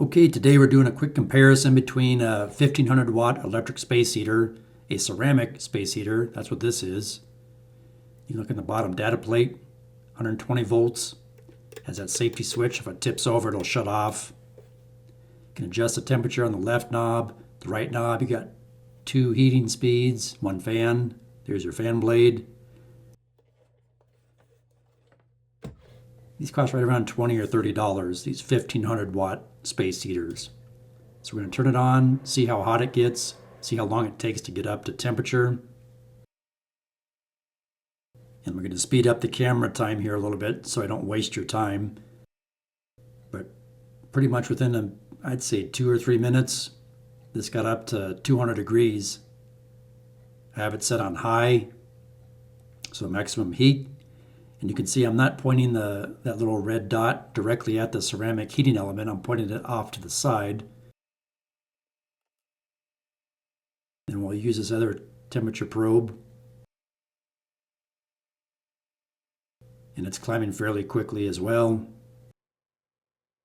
Okay, today we're doing a quick comparison between a 1500 watt electric space heater, a ceramic space heater, that's what this is. You look in the bottom data plate, 120 volts, has that safety switch. If it tips over, it'll shut off. You can adjust the temperature on the left knob. The right knob, you got 2 heating speeds, 1 fan. There's your fan blade. These cost right around $20 or $30, these 1500 watt space heaters. So we're going to turn it on, see how hot it gets, see how long it takes to get up to temperature. And we're going to speed up the camera time here a little bit so I don't waste your time. But pretty much within, I'd say 2 or 3 minutes, this got up to 200 degrees. I have it set on high, so maximum heat. And you can see I'm not pointing that little red dot directly at the ceramic heating element. I'm pointing it off to the side. And we'll use this other temperature probe. And it's climbing fairly quickly as well.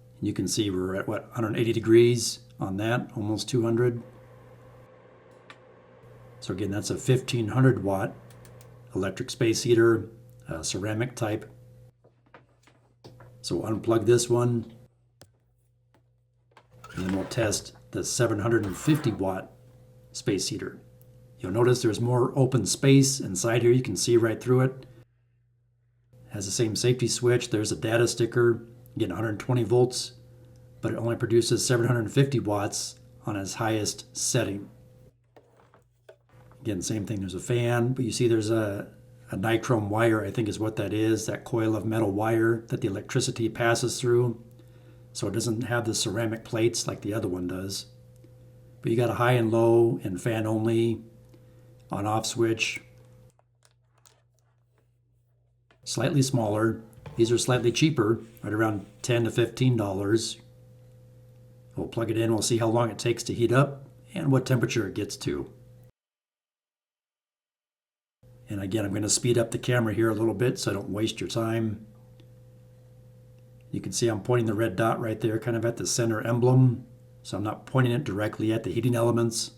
And you can see we're at 180 degrees on that, almost 200. So again, that's a 1500 watt electric space heater. Ceramic type. So we'll unplug this one, and then we'll test the 750 watt space heater. You'll notice there's more open space inside here. You can see right through it. Has the same safety switch. There's a data sticker. Again, 120 volts, but it only produces 750 watts on its highest setting. Again, same thing. There's a fan, but you see there's a nichrome wire, I think is what that is, that coil of metal wire that the electricity passes through. So it doesn't have the ceramic plates like the other one does. But you got a high and low and fan only, on off switch. Slightly smaller. These are slightly cheaper, right around $10 to $15. We'll plug it in, we'll see how long it takes to heat up and what temperature it gets to. And again, I'm going to speed up the camera here a little bit so I don't waste your time. You can see I'm pointing the red dot right there, kind of at the center emblem. So I'm not pointing it directly at the heating elements.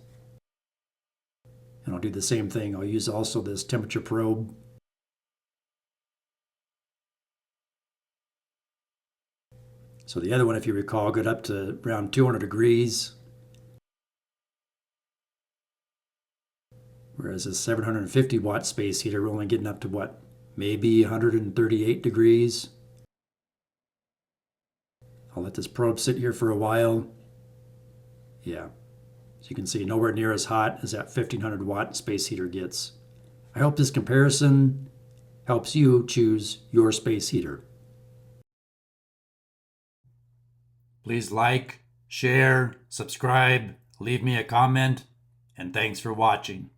And I'll do the same thing. I'll use also this temperature probe. So the other one, if you recall, got up to around 200 degrees. Whereas this 750 watt space heater, we're only getting up to what? Maybe 138 degrees. I'll let this probe sit here for a while. Yeah, so you can see nowhere near as hot as that 1500 watt space heater gets. I hope this comparison helps you choose your space heater. Please like, share, subscribe, leave me a comment, and thanks for watching.